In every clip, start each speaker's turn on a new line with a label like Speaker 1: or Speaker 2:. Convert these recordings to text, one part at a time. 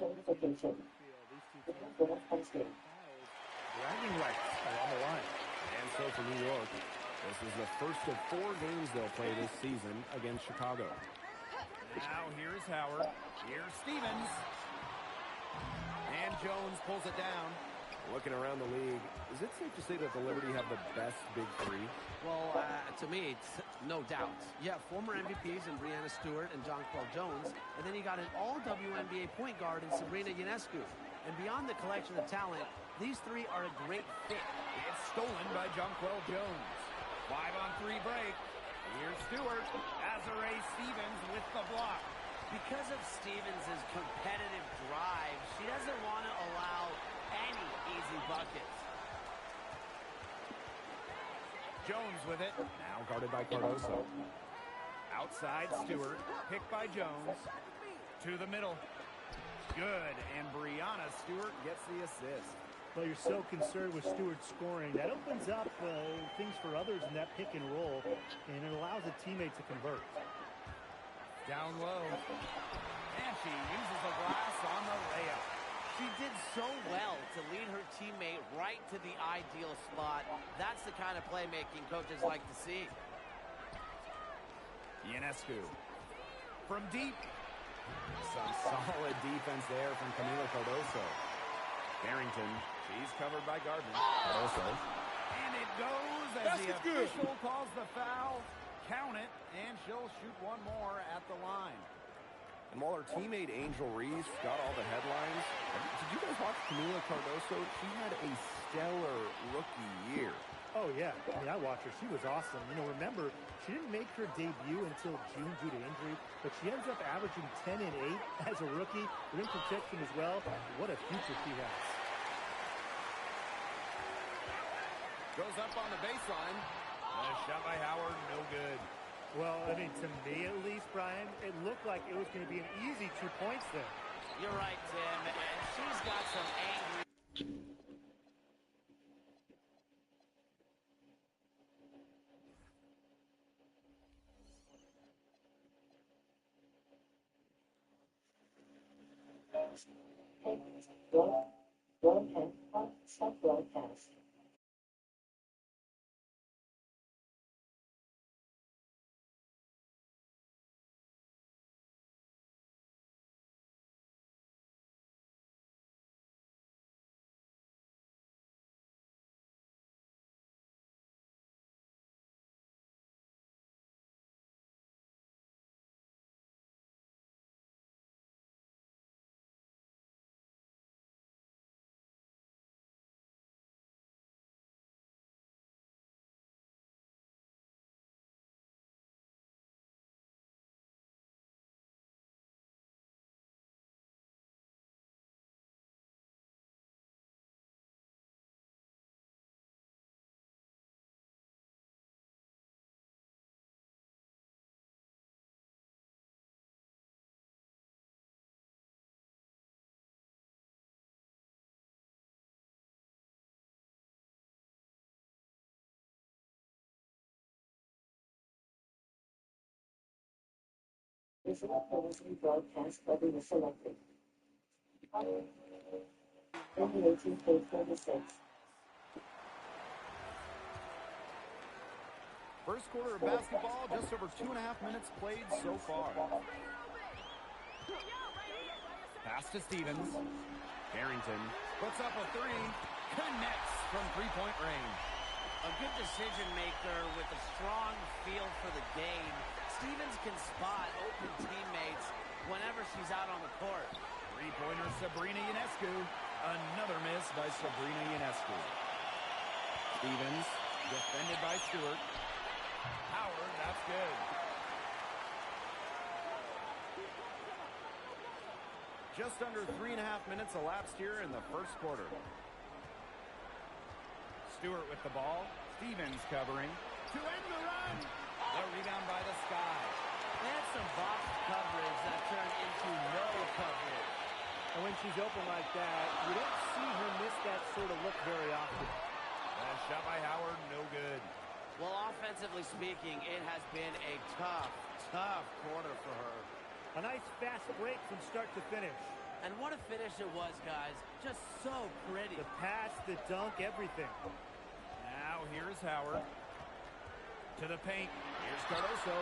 Speaker 1: Bragging rights are on the line.
Speaker 2: And so for New York, this is the first of 4 games they'll play this season against Chicago.
Speaker 3: Now here's Howard. Here's Stevens. And Jones pulls it down.
Speaker 2: Looking around the league, is it safe to say that the Liberty have the best big three?
Speaker 4: Well, to me, it's no doubt. You have former MVPs in Breanna Stewart and Jonquel Jones, and then you got an all-WNBA point guard in Sabrina Ionescu. And beyond the collection of talent, these three are a great fit.
Speaker 3: It's stolen by Jonquel Jones. 5-on-3 break. Here's Stewart. Azurá Stevens with the block.
Speaker 4: Because of Stevens' competitive drive, she doesn't want to allow any easy buckets.
Speaker 3: Jones with it.
Speaker 2: Now guarded by Cardoso.
Speaker 3: Outside Stewart. Picked by Jones. To the middle. Good. And Breanna Stewart gets the assist.
Speaker 1: Well, you're so concerned with Stewart scoring. That opens up things for others in that pick and roll, and it allows a teammate to convert.
Speaker 3: Down low. And she uses the glass on the layup.
Speaker 4: She did so well to lead her teammate right to the ideal spot. That's the kind of playmaking coaches like to see.
Speaker 3: Ionescu. From deep.
Speaker 2: Some solid defense there from Camila Cardoso. Barrington. She's covered by Gardner. Cardoso.
Speaker 3: And it goes as the official calls the foul. Count it, and she'll shoot one more at the line.
Speaker 2: And while her teammate Angel Reese got all the headlines, did you guys watch Camila Cardoso? She had a stellar rookie year.
Speaker 1: Oh, yeah. I mean, I watched her. She was awesome. You know, remember, she didn't make her debut until June due to injury, but she ends up averaging 10 and 8 as a rookie. Rim protection as well. What a future she has.
Speaker 3: Goes up on the baseline. And a shot by Howard, no good.
Speaker 1: Well, I mean, to me at least, Brian, it looked like it was going to be an easy 2 points there.
Speaker 4: You're right, Tim, and she's got some angry...
Speaker 5: Broadcast. This is a broadcast by the selected. In the 18.36.
Speaker 3: First quarter of basketball, just over 2.5 minutes played so far. Pass to Stevens. Barrington puts up a three. Connects from three-point range.
Speaker 4: A good decision maker with a strong feel for the game. Stevens can spot open teammates whenever she's out on the court.
Speaker 3: Three-pointer Sabrina Ionescu. Another miss by Sabrina Ionescu. Stevens defended by Stewart. Howard, that's good. Just under 3.5 minutes elapsed here in the first quarter. Stewart with the ball. Stevens covering. To end the run. The rebound by the Sky.
Speaker 4: They had some box coverage that turned into no coverage.
Speaker 1: And when she's open like that, you don't see her miss that sort of look very often.
Speaker 3: And a shot by Howard, no good.
Speaker 4: Well, offensively speaking, it has been a tough quarter for her.
Speaker 1: A nice fast break from start to finish.
Speaker 4: And what a finish it was, guys. Just so pretty.
Speaker 1: The pass, the dunk, everything.
Speaker 3: Now here's Howard. To the paint. Here's Cardoso.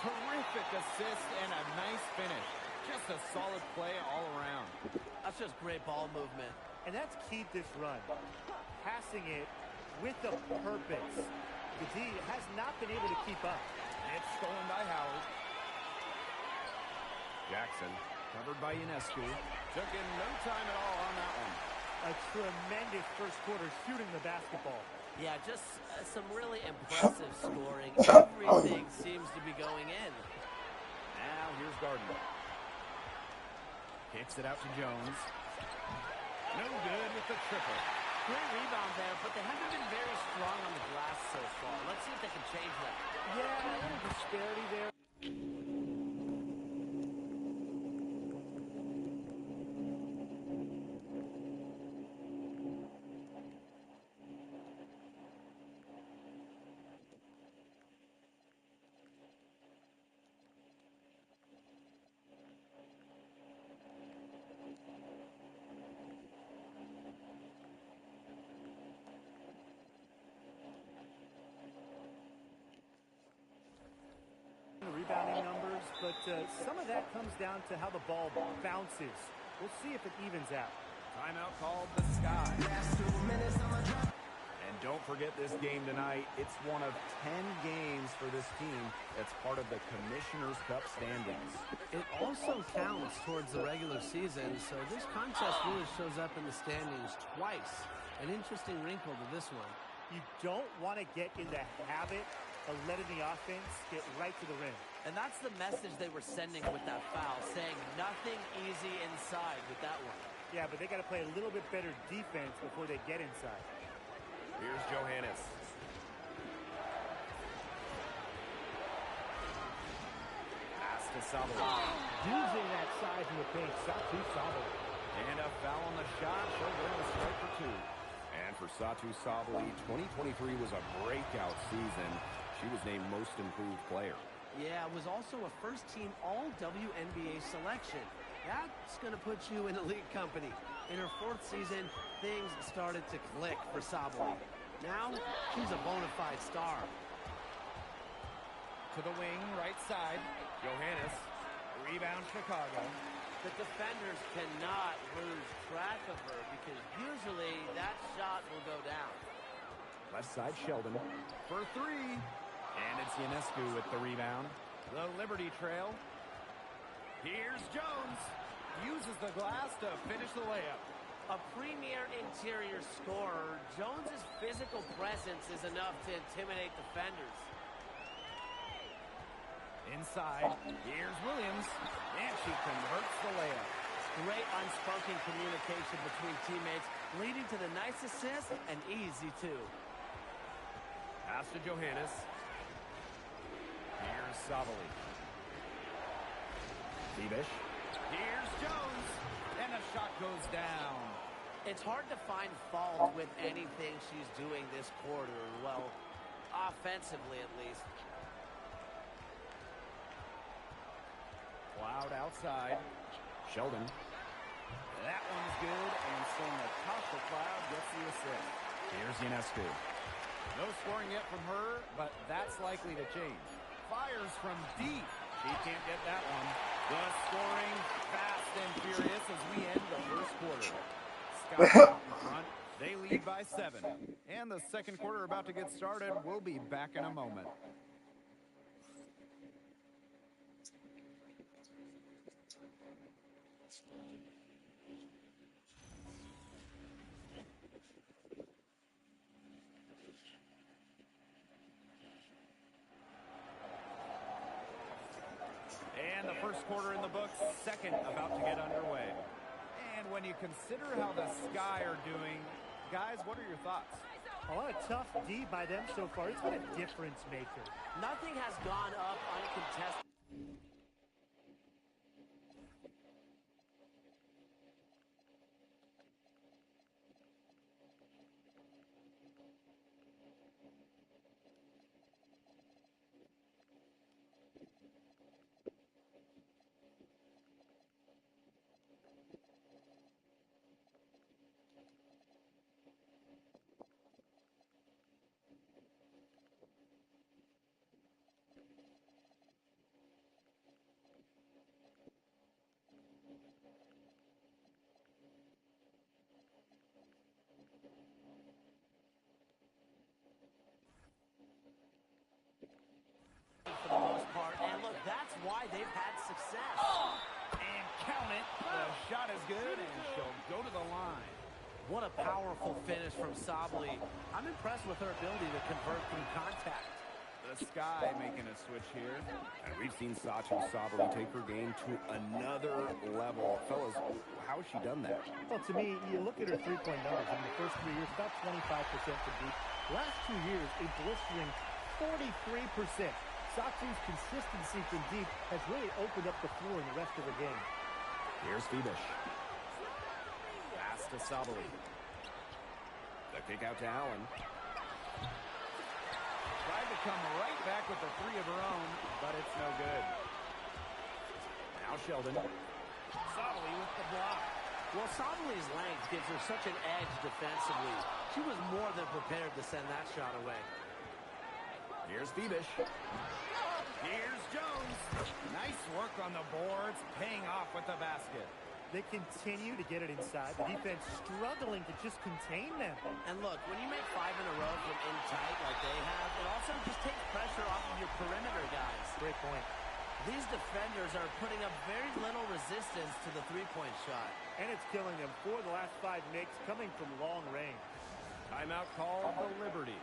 Speaker 3: Terrific assist and a nice finish. Just a solid play all around.
Speaker 4: That's just great ball movement.
Speaker 1: And that's keyed this run. Passing it with a purpose. The D has not been able to keep up.
Speaker 3: It's stolen by Howard. Jackson, covered by Ionescu. Took in no time at all on that one.
Speaker 1: A tremendous first quarter shooting the basketball.
Speaker 4: Yeah, just some really impressive scoring. Everything seems to be going in.
Speaker 3: Now here's Gardner. Kicks it out to Jones. No good with the triple.
Speaker 4: Great rebound there, but they haven't been very strong on the glass so far. Let's see if they can change that.
Speaker 1: Yeah, a little disparity there. Rebounding numbers, but some of that comes down to how the ball bounces. We'll see if it evens out.
Speaker 3: Timeout called the Sky. And don't forget this game tonight. It's one of 10 games for this team that's part of the Commissioner's Cup standings.
Speaker 4: It also counts towards the regular season, so this contest really shows up in the standings twice. An interesting wrinkle to this one.
Speaker 1: You don't want to get in the habit of letting the offense get right to the rim.
Speaker 4: And that's the message they were sending with that foul, saying nothing easy inside with that one.
Speaker 1: Yeah, but they got to play a little bit better defense before they get inside.
Speaker 2: Here's Johannes.
Speaker 3: Pass to Sabali.
Speaker 1: Using that size in the paint, Satu Sabali.
Speaker 3: And a foul on the shot. She'll win the strike for two.
Speaker 2: And for Satu Sabali, 2023 was a breakout season. She was named Most Improved Player.
Speaker 4: Yeah, it was also a first-team All-WNBA selection. That's going to put you in elite company. In her fourth season, things started to click for Sabali. Now, she's a bona fide star.
Speaker 3: To the wing, right side. Johannes. Rebound, Chicago.
Speaker 4: The defenders cannot lose track of her because usually that shot will go down.
Speaker 3: Left side, Sheldon. For three. And it's Ionescu with the rebound. The Liberty Trail. Here's Jones. Uses the glass to finish the layup.
Speaker 4: A premier interior scorer, Jones's physical presence is enough to intimidate defenders.
Speaker 3: Inside, here's Williams. And she converts the layup.
Speaker 4: Great unspoken communication between teammates, leading to the nice assist and easy two.
Speaker 3: Pass to Johannes. Here's Sabali. Bebish. Here's Jones. And a shot goes down.
Speaker 4: It's hard to find fault with anything she's doing this quarter. Well, offensively at least.
Speaker 3: Cloud outside. Sheldon. That one's good. And so Natasha Cloud gets the assist. Here's Ionescu. No scoring yet from her, but that's likely to change. Fires from deep. She can't get that one. The scoring fast and furious as we end the first quarter. Sky out in front. They lead by 7. And the second quarter about to get started. We'll be back in a moment. And the first quarter in the books, second about to get underway. And when you consider how the Sky are doing, guys, what are your thoughts?
Speaker 1: A lot of tough D by them so far. It's been a difference maker.
Speaker 4: Nothing has gone up uncontested.
Speaker 3: assist. And count it. The shot is good, and she'll go to the line.
Speaker 4: What a powerful finish from Sabali. I'm impressed with her ability to convert through contact.
Speaker 3: The Sky making a switch here.
Speaker 2: And we've seen Sachi Sabali take her game to another level. Fellas, how has she done that?
Speaker 1: Well, to me, you look at her three-point numbers. In the first 3 years, about 25% from deep. Last 2 years, a blistering 43%. Sachi's consistency from deep has really opened up the floor in the rest of the game.
Speaker 3: Here's Phoebish. Pass to Sabali.
Speaker 2: The kick out to Allen.
Speaker 3: Tried to come right back with the three of her own, but it's no good. Now Sheldon. Sabali with the block.
Speaker 4: Well, Sabali's length gives her such an edge defensively. She was more than prepared to send that shot away.
Speaker 3: Here's Phoebish. Here's Jones. Nice work on the boards, paying off with the basket.
Speaker 1: They continue to get it inside. The defense struggling to just contain them.
Speaker 4: And look, when you make 5 in a row from in tight like they have, it also just takes pressure off of your perimeter guys.
Speaker 1: Great point.
Speaker 4: These defenders are putting up very little resistance to the three-point shot.
Speaker 1: And it's killing them. 4 of the last 5 makes coming from long range.
Speaker 3: Timeout called the Liberty.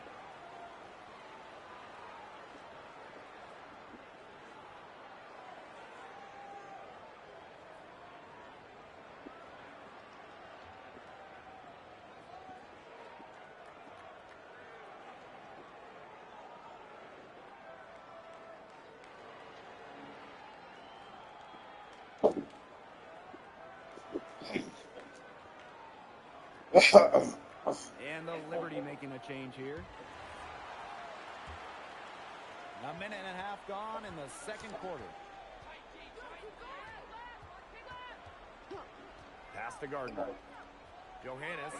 Speaker 3: And the Liberty making a change here. A minute and a half gone in the second quarter. Pass to Gardner. Johannes.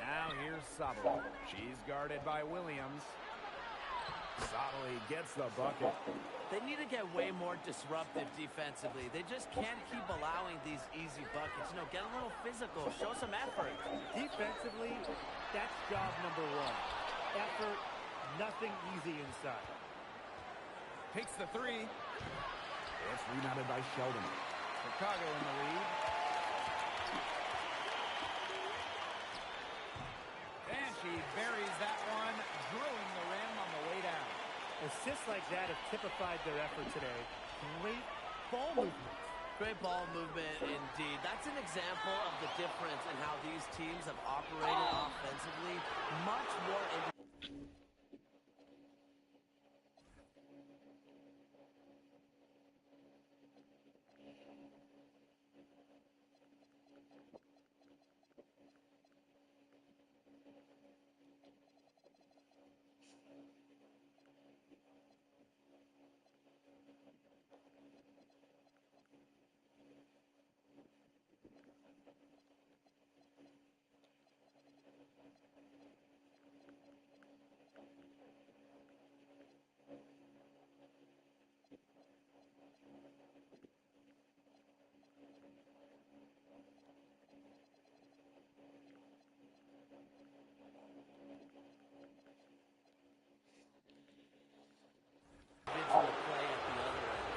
Speaker 3: Now here's Sabali. She's guarded by Williams. Sabali gets the bucket.
Speaker 4: They need to get way more disruptive defensively. They just can't keep allowing these easy buckets. You know, get a little physical. Show some effort.
Speaker 1: Defensively, that's job number 1. Effort, nothing easy inside.
Speaker 3: Takes the three.
Speaker 2: It's rebounded by Sheldon.
Speaker 3: Chicago in the lead. And she buries that one, drilling the rim on the way down.
Speaker 1: Assists like that have typified their effort today. Great ball movement.
Speaker 4: Great ball movement indeed. That's an example of the difference in how these teams have operated offensively. Much more individual play at the other end.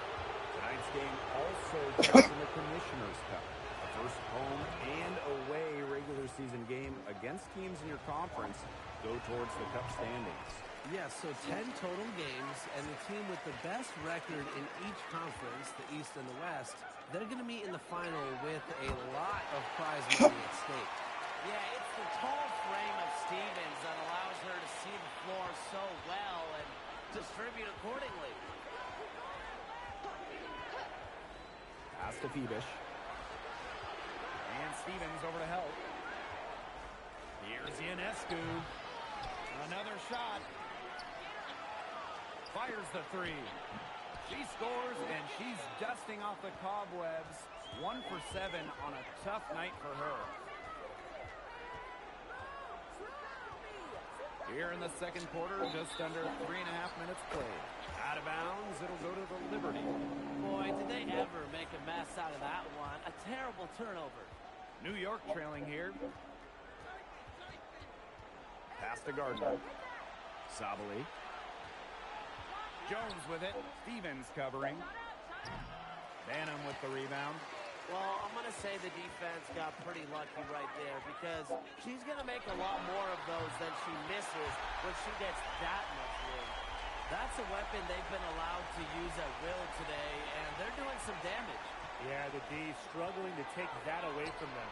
Speaker 2: Tonight's game also goes in the Commissioner's Cup. The first home and away regular season game against teams in your conference go towards the Cup standings.
Speaker 4: Yes, so 10 total games, and the team with the best record in each conference, the East and the West, they're going to meet in the final with a lot of prize money at stake. Yeah, it's the tall frame of Stevens that allows her to see the floor so well and distribute accordingly.
Speaker 3: Pass to Phoebish. And Stevens over to help. Here's Ionescu. Another shot. Fires the three. She scores, and she's dusting off the cobwebs. 1 for 7 on a tough night for her. Here in the second quarter, just under 3.5 minutes played. Out of bounds, it'll go to the Liberty.
Speaker 4: Boy, did they ever make a mess out of that one. A terrible turnover.
Speaker 3: New York trailing here. Pass to Gardner. Sabali. Jones with it. Stevens covering.
Speaker 2: Banham with the rebound.
Speaker 4: Well, I'm going to say the defense got pretty lucky right there because she's going to make a lot more of those than she misses when she gets that much room. That's a weapon they've been allowed to use at will today, and they're doing some damage.
Speaker 1: Yeah, the D struggling to take that away from them.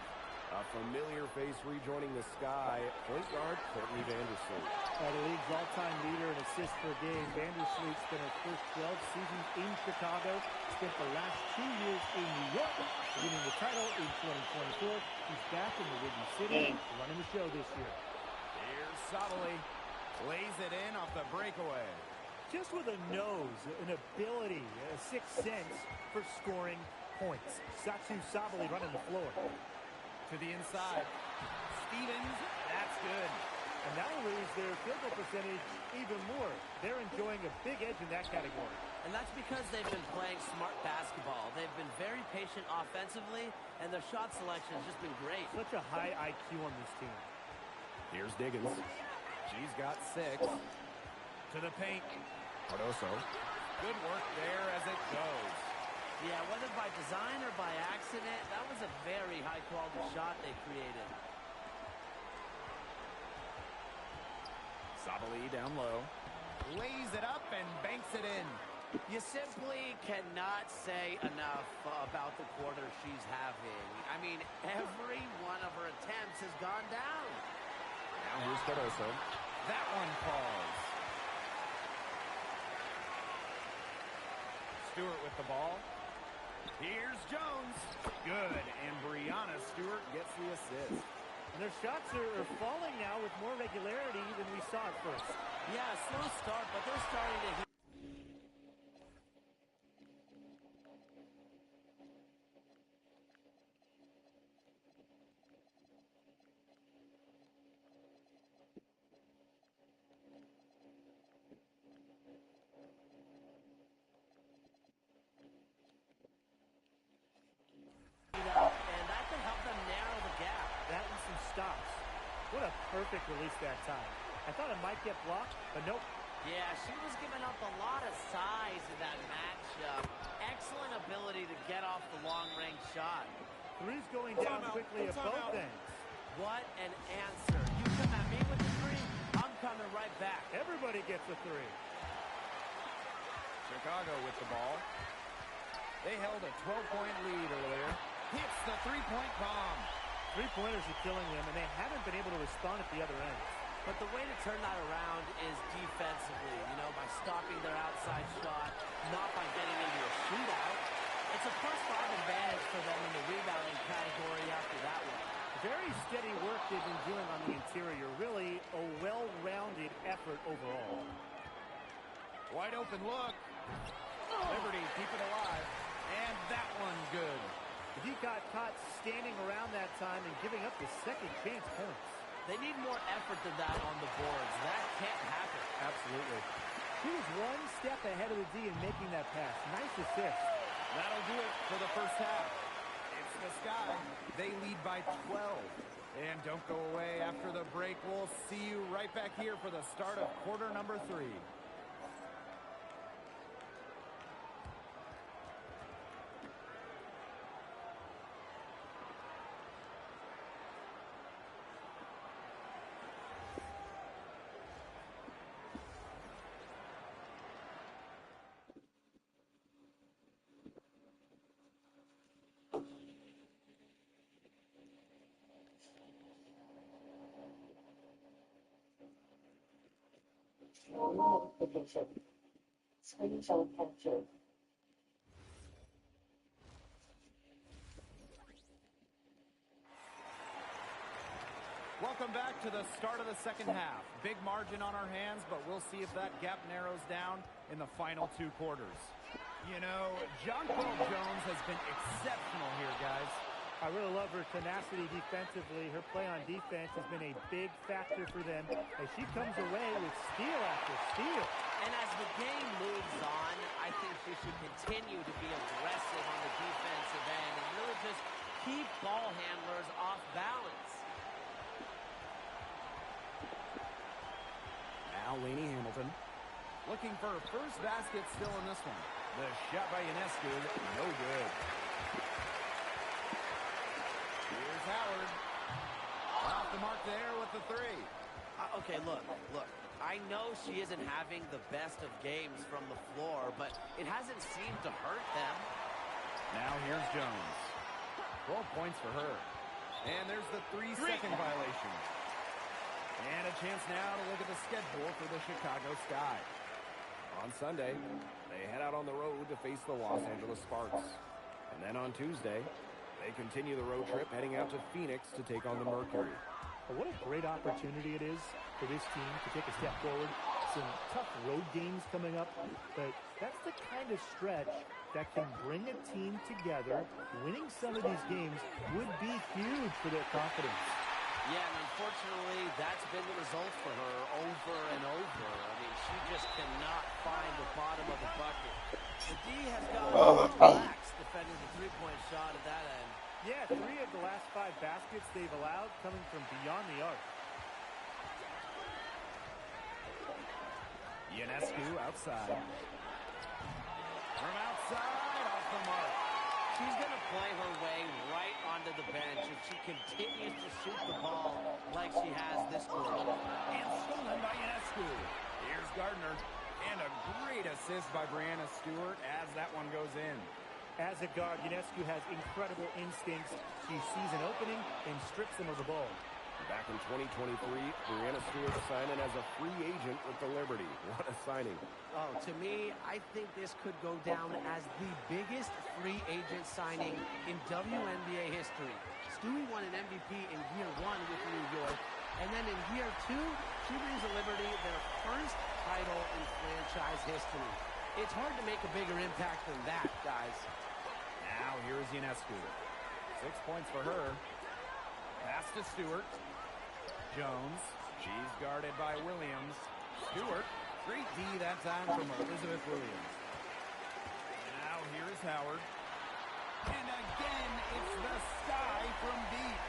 Speaker 3: A familiar face rejoining the Sky, point guard Courtney Vandersloot.
Speaker 1: The league's all-time leader in assists per game. Vandersloot spent her first 12 seasons in Chicago, spent the last 2 years in New York, winning the title in 2024. She's back in the Windy City, running the show this year.
Speaker 2: Here's Sabali. Plays it in off the breakaway.
Speaker 1: Just with a nose, an ability, a sixth sense for scoring points. Satsu Sabali running the floor.
Speaker 2: To the inside. Stevens, that's good.
Speaker 1: And that will raise their field goal percentage even more. They're enjoying a big edge in that category.
Speaker 4: And that's because they've been playing smart basketball. They've been very patient offensively, and their shot selection has just been great.
Speaker 1: Such a high IQ on this team.
Speaker 3: Here's Diggins.
Speaker 2: She's got 6. To the paint.
Speaker 3: Cardoso.
Speaker 2: Good work there as it goes.
Speaker 4: Yeah, whether by design or by accident, that was a very high-quality shot they created.
Speaker 2: Sabali down low. Lays it up and banks it in.
Speaker 4: You simply cannot say enough about the quarter she's having. I mean, every one of her attempts has gone down.
Speaker 3: Now here's Cardoso.
Speaker 2: That one falls. Stewart with the ball. Here's Jones. Good. And Brianna Stewart gets the assist.
Speaker 1: And their shots are falling now with more regularity than we saw at first.
Speaker 4: Yeah, slow start, but they're starting to... and that can help them narrow the gap.
Speaker 1: That and some stops. What a perfect release that time. I thought it might get blocked, but nope.
Speaker 4: Yeah, she was giving up a lot of size in that matchup. Excellent ability to get off the long-range shot.
Speaker 1: Three's going down quickly at both ends.
Speaker 4: What an answer. You come at me with the three, I'm coming right back.
Speaker 1: Everybody gets a three.
Speaker 2: Chicago with the ball. They held a 12-point lead earlier. Hits the three-point bomb.
Speaker 1: Three-pointers are killing them, and they haven't been able to respond at the other end.
Speaker 4: But the way to turn that around is defensively, by stopping their outside shot, not by getting into a shootout. It's a +5 advantage for them in the rebounding category after that one.
Speaker 1: Very steady work they've been doing on the interior. Really a well-rounded effort overall.
Speaker 2: Wide open look. Liberty keep it alive. And that one good.
Speaker 1: He got caught standing around that time and giving up the second chance points.
Speaker 4: They need more effort than that on the boards. That can't happen.
Speaker 1: Absolutely. He was one step ahead of the D in making that pass. Nice assist.
Speaker 2: That'll do it for the first half. It's the Sky. They lead by 12. And don't go away after the break. We'll see you right back here for the start of quarter number 3.
Speaker 5: Notification. Screenshot capture.
Speaker 2: Welcome back to the start of the second half. Big margin on our hands, but we'll see if that gap narrows down in the final 2 quarters. Jonquil Jones has been exceptional here, guys.
Speaker 1: I really love her tenacity defensively. Her play on defense has been a big factor for them as she comes away with steal after steal.
Speaker 4: And as the game moves on, I think she should continue to be aggressive on the defensive end and really just keep ball handlers off balance.
Speaker 2: Now Lainey Hamilton looking for her first basket still in this one.
Speaker 3: The shot by Ionescu, no good. Here's Howard. Off the mark there with the three.
Speaker 4: Okay, look. I know she isn't having the best of games from the floor, but it hasn't seemed to hurt them.
Speaker 3: Now here's Jones. 12 points for her. And there's the 3-second violation. And a chance now to look at the schedule for the Chicago Sky. On Sunday, they head out on the road to face the Los Angeles Sparks. And then on Tuesday, they continue the road trip heading out to Phoenix to take on the Mercury.
Speaker 1: What a great opportunity it is for this team to take a step forward. Some tough road games coming up, but that's the kind of stretch that can bring a team together. Winning some of these games would be huge for their confidence.
Speaker 4: Yeah, and unfortunately, that's been the result for her over and over. I mean, she just cannot find the bottom of the bucket. The D has gotten a little lax defending the three-point shot at that end.
Speaker 1: Yeah, 3 of the last 5 baskets they've allowed coming from beyond the arc.
Speaker 3: Ionescu outside. From outside, off the mark.
Speaker 4: She's going to play her way right onto the bench if she continues to shoot the ball like she has this quarter.
Speaker 3: And stolen by Ionescu. Here's Gardner. And a great assist by Brianna Stewart as that one goes in.
Speaker 1: As a guard, Ionescu has incredible instincts. She sees an opening and strips them of the ball.
Speaker 3: Back in 2023, Brianna Stewart signed in as a free agent with the Liberty. What a signing.
Speaker 4: Oh, to me, I think this could go down as the biggest free agent signing in WNBA history. Stewie won an MVP in year 1 with New York, and then in year 2, she brings the Liberty their first title in franchise history. It's hard to make a bigger impact than that, guys.
Speaker 3: Now here's Ionescu. 6 points for her. Pass to Stewart. Jones. She's guarded by Williams. Stewart. Great D that time from Elizabeth Williams. Now here's Howard. And again, it's the Sky from deep.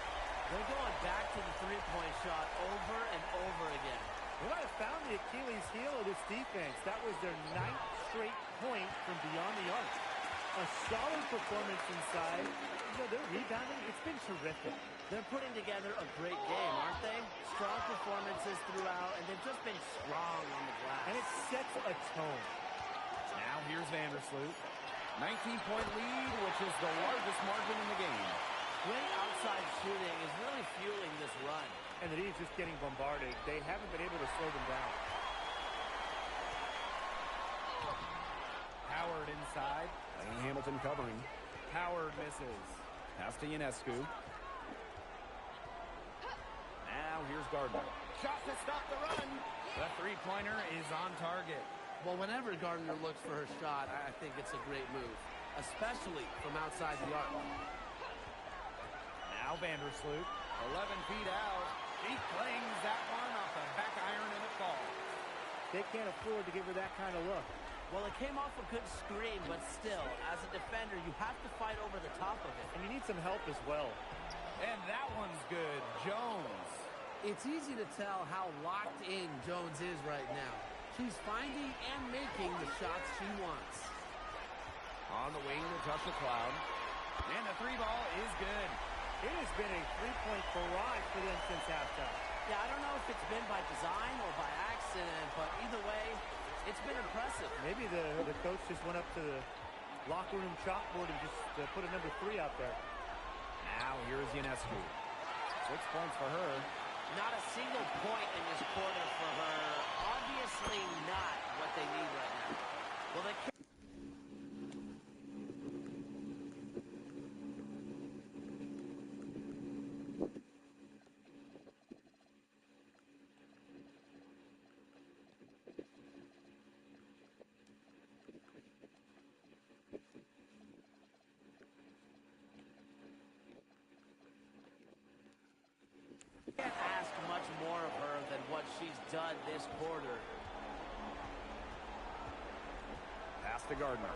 Speaker 4: They're going back to the three-point shot over and over again.
Speaker 1: They might have found the Achilles heel of this defense. That was their 9th straight point from beyond the arc. A solid performance inside. You know, their rebounding, it's been terrific.
Speaker 4: They're putting together a great game, aren't they? Strong performances throughout, and they've just been strong on the glass.
Speaker 1: And it sets a tone.
Speaker 3: Now here's Vandersloot. 19-point lead, which is the largest margin in the game.
Speaker 4: Great outside shooting is really fueling this run.
Speaker 1: And the D's just getting bombarded. They haven't been able to slow them down.
Speaker 3: Howard inside. Hamilton covering. Howard misses. Pass to Ionescu. Now here's Gardner. Shot to stop the run. The three-pointer is on target.
Speaker 4: Well, whenever Gardner looks for her shot, I think it's a great move, especially from outside the arc.
Speaker 3: Now Vandersloot, 11 feet out. He clings that one off the back iron and it falls.
Speaker 1: They can't afford to give her that kind of look.
Speaker 4: Well, it came off a good screen, but still, as a defender, you have to fight over the top of it.
Speaker 1: And you need some help as well.
Speaker 3: And that one's good. Jones.
Speaker 4: It's easy to tell how locked in Jones is right now. She's finding and making the shots she wants.
Speaker 3: On the wing, Natasha Cloud. And the three ball is good.
Speaker 1: It has been a three-point barrage for them since halftime.
Speaker 4: Yeah, I don't know if it's been by design or by accident, but either way, it's been impressive.
Speaker 1: Maybe the coach just went up to the locker room chalkboard and just put a number 3 out there.
Speaker 3: Now here's Ionescu. 6 points for her.
Speaker 4: Not a single point in this quarter for her. Obviously not what they need right now. Well, they can't. Can't ask much more of her than what she's done this quarter.
Speaker 3: Pass to Gardner.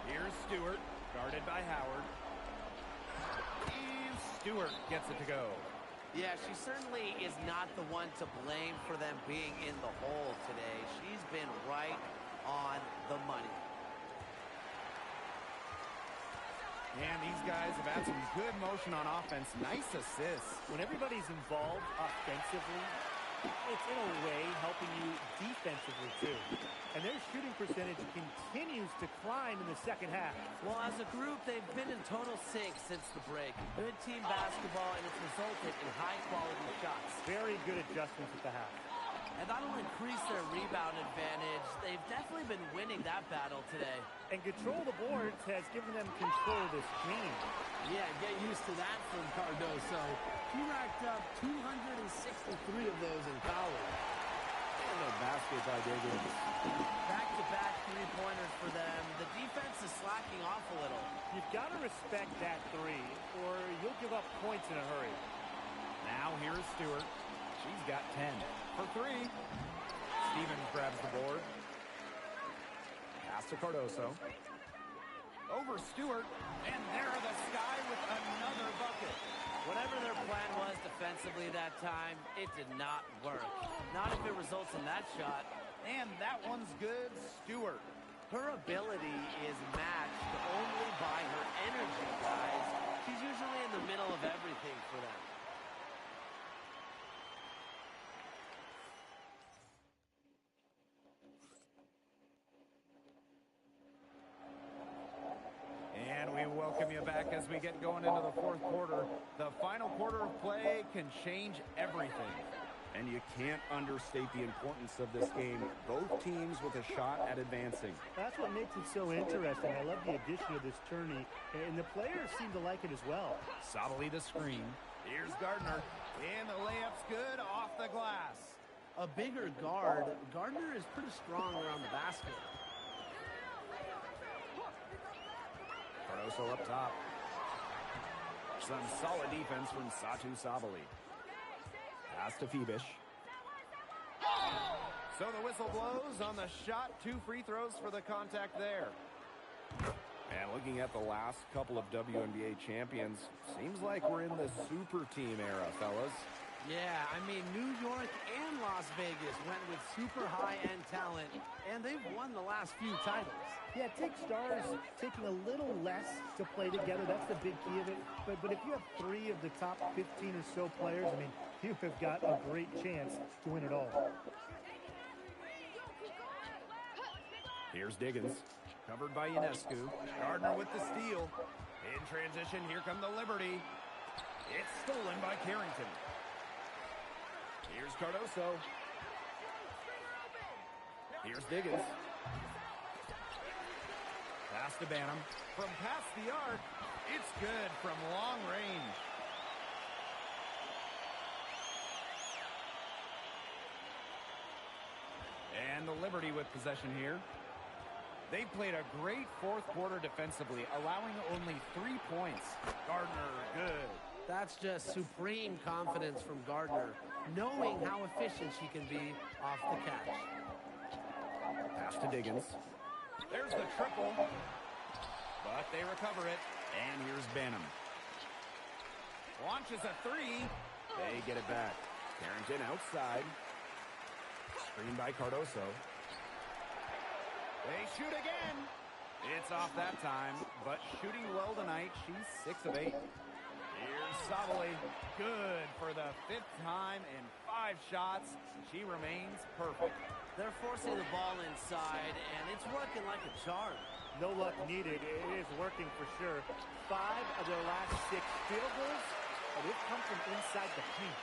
Speaker 3: Here's Stewart, guarded by Howard. And Stewart gets it to go.
Speaker 4: Yeah, she certainly is not the one to blame for them being in the hole today. She's been right on the money.
Speaker 2: And these guys have had some good motion on offense. Nice assists.
Speaker 1: When everybody's involved offensively, it's in a way helping you defensively too. And their shooting percentage continues to climb in the second half.
Speaker 4: Well, as a group, they've been in total sync since the break. Good team basketball, and it's resulted in high-quality shots.
Speaker 1: Very good adjustments at the half.
Speaker 4: And that'll increase their rebound advantage. They've definitely been winning that battle today.
Speaker 1: And control of the boards has given them control of this team.
Speaker 4: Yeah, get used to that from Cardoso. He racked up 263 of those in college.
Speaker 3: And a basket by Diggins.
Speaker 4: Back-to-back three-pointers for them. The defense is slacking off a little.
Speaker 1: You've got to respect that three, or you'll give up points in a hurry.
Speaker 2: Now here's Stewart. She's got 10 for 3. Stevens grabs the board. Pass to Cardoso. Over Stewart. And there the Sky with another bucket.
Speaker 4: Whatever their plan was defensively that time, it did not work. Not if it results in that shot.
Speaker 2: And that one's good. Stewart.
Speaker 4: Her ability is matched only by her energy, guys. She's usually in the middle of everything for them.
Speaker 2: And we welcome you back as we get going into the fourth quarter. The final quarter of play can change everything.
Speaker 3: And you can't understate the importance of this game. Both teams with a shot at advancing.
Speaker 1: That's what makes it so interesting. I love the addition of this tourney, and the players seem to like it as well.
Speaker 2: Sabali the screen. Here's Gardner. And the layup's good off the glass.
Speaker 4: A bigger guard, Gardner is pretty strong around the basket.
Speaker 3: Cardoso up top. Some solid defense from Satu Sabali. Pass to Phoebish.
Speaker 2: So the whistle blows on the shot. 2 free throws for the contact there.
Speaker 3: And looking at the last couple of WNBA champions, seems like we're in the super team era, fellas.
Speaker 4: Yeah, I mean, New York and Las Vegas went with super high-end talent, and they've won the last few titles.
Speaker 1: Yeah, it takes stars taking a little less to play together. That's the big key of it. But if you have 3 of the top 15 or so players, I mean, you have got a great chance to win it all.
Speaker 3: Here's Diggins.
Speaker 2: Covered by Ionescu. Gardner with the steal. In transition, here come the Liberty. It's stolen by Carrington.
Speaker 3: Here's Cardoso. Here's Diggins.
Speaker 2: Pass to Banham. From past the arc, it's good from long range. And the Liberty with possession here. They played a great fourth quarter defensively, allowing only 3 points. Gardner, good.
Speaker 4: That's just supreme confidence from Gardner, knowing how efficient she can be off the catch.
Speaker 3: Pass to Diggins.
Speaker 2: There's the triple, but they recover it.
Speaker 3: And here's Banham.
Speaker 2: Launches a 3.
Speaker 3: They get it back. Carrington outside. Screened by Cardoso.
Speaker 2: They shoot again. It's off that time, but shooting well tonight. She's 6 of 8. Here's Sabali. Good for the 5th time in 5 shots. She remains perfect.
Speaker 4: They're forcing the ball inside, and it's working like a charm.
Speaker 1: No luck needed. It is working for sure. 5 of their last 6 field goals, and they've come from inside the paint.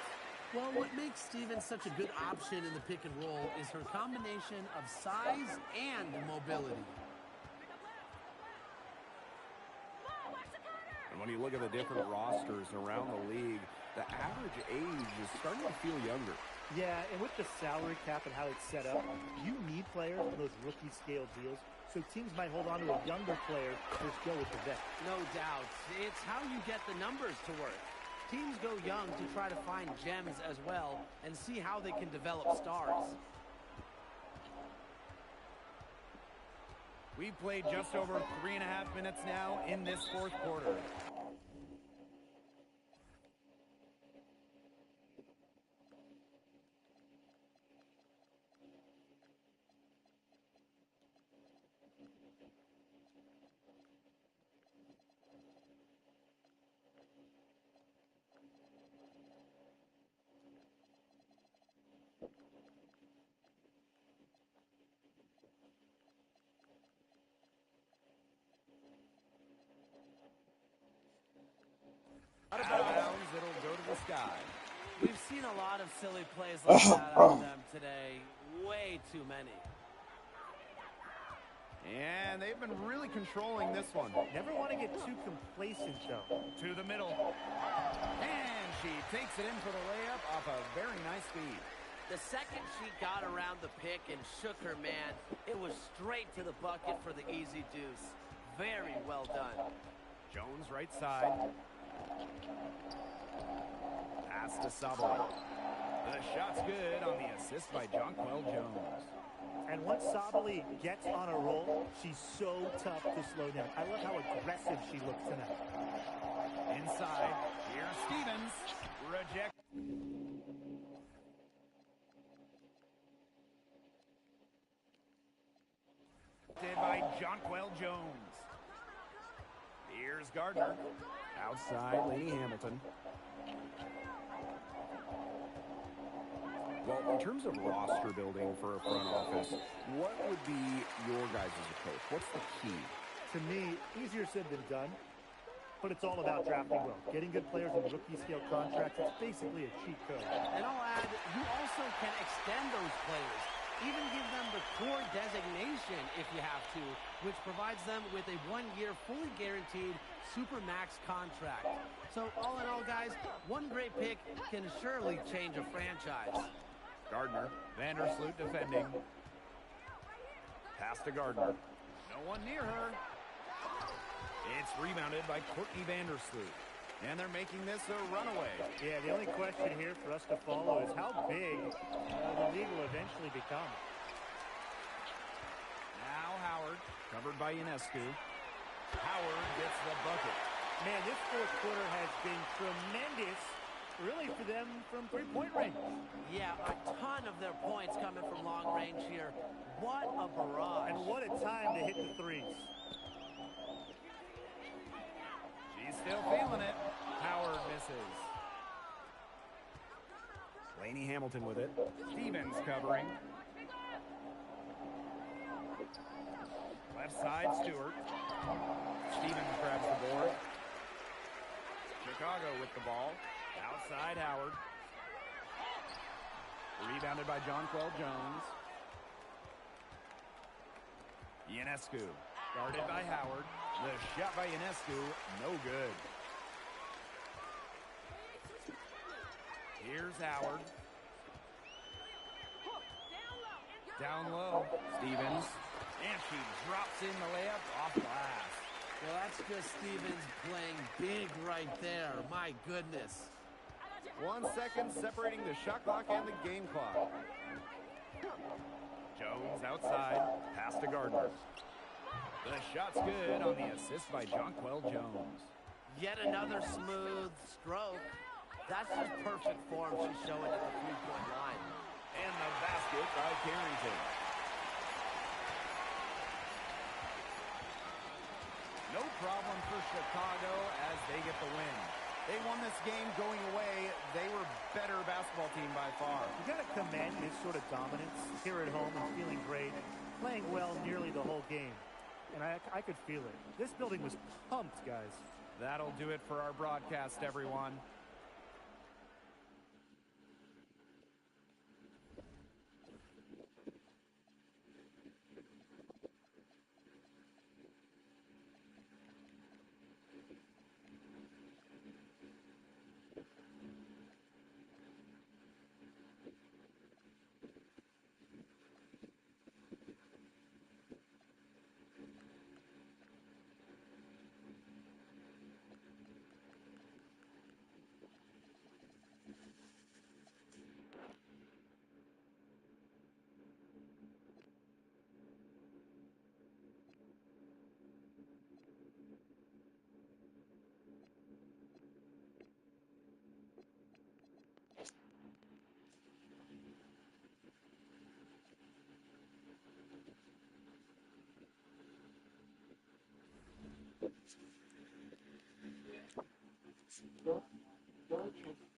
Speaker 4: Well, what makes Stevens such a good option in the pick and roll is her combination of size and mobility.
Speaker 3: And when you look at the different rosters around the league, the average age is starting to feel younger.
Speaker 1: Yeah, and with the salary cap and how it's set up, you need players for those rookie scale deals. So teams might hold on to a younger player to just go with the vet.
Speaker 4: No doubt. It's how you get the numbers to work. Teams go young to try to find gems as well and see how they can develop stars.
Speaker 2: We've played just over 3.5 minutes now in this fourth quarter. side.
Speaker 4: We've seen a lot of silly plays like that out of them today. Way too many.
Speaker 2: And they've been really controlling this one.
Speaker 1: Never want to get too complacent, though.
Speaker 2: To the middle. And she takes it in for the layup off a very nice feed.
Speaker 4: The second she got around the pick and shook her man, it was straight to the bucket for the easy deuce. Very well done.
Speaker 2: Jones right side. Pass to Sabali. The shot's good on the assist by Jonquel Jones.
Speaker 1: And once Sabali gets on a roll, she's so tough to slow down. I love how aggressive she looks tonight.
Speaker 2: Inside, here's Stevens. Reject. By Jonquel Jones. Here's Gardner. Outside, Laney Hamilton. Well, in terms of roster building for a front office, what would be your guys' approach? What's the key?
Speaker 1: To me, easier said than done, but it's all about drafting well. Getting good players in rookie-scale contracts, it's basically a cheat code.
Speaker 4: And I'll add, you also can extend those players. Even give them the core designation if you have to, which provides them with a 1-year, fully guaranteed Supermax contract. So all in all, guys, one great pick can surely change a franchise.
Speaker 2: Gardner. Vandersloot defending. Pass to Gardner. No one near her. It's rebounded by Courtney Vandersloot. And they're making this a runaway.
Speaker 1: Yeah, the only question here for us to follow is how big the league will eventually become.
Speaker 2: Now Howard, covered by Ionescu. Howard gets the bucket.
Speaker 1: Man, this fourth quarter has been tremendous, really, for them from three-point range.
Speaker 4: Yeah, a ton of their points coming from long range here. What a barrage.
Speaker 1: And what a time to hit the threes.
Speaker 2: She's still feeling it. Howard misses. Laney Hamilton with it. Stevens covering. Left side, Stewart. Stevens grabs the board. Chicago with the ball. Outside, Howard. Rebounded by Jonquel Jones. Ionescu. Guarded by Howard. The shot by Ionescu, no good. Here's Howard. Down low. Stevens. And she drops in the layup off glass.
Speaker 4: Well, that's just Stevens playing big right there. My goodness.
Speaker 2: 1 second separating the shot clock and the game clock. Jones outside. Pass to Gardner. The shot's good on the assist by Jonquel Jones.
Speaker 4: Yet another smooth stroke. That's just perfect form she's showing at the three-point line.
Speaker 2: And the basket by Carrington. No problem for Chicago as they get the win. They won this game going away. They were better basketball team by far.
Speaker 1: You got to commend this sort of dominance here at home and feeling great, playing well nearly the whole game. And I could feel it. This building was pumped, guys.
Speaker 2: That'll do it for our broadcast, everyone.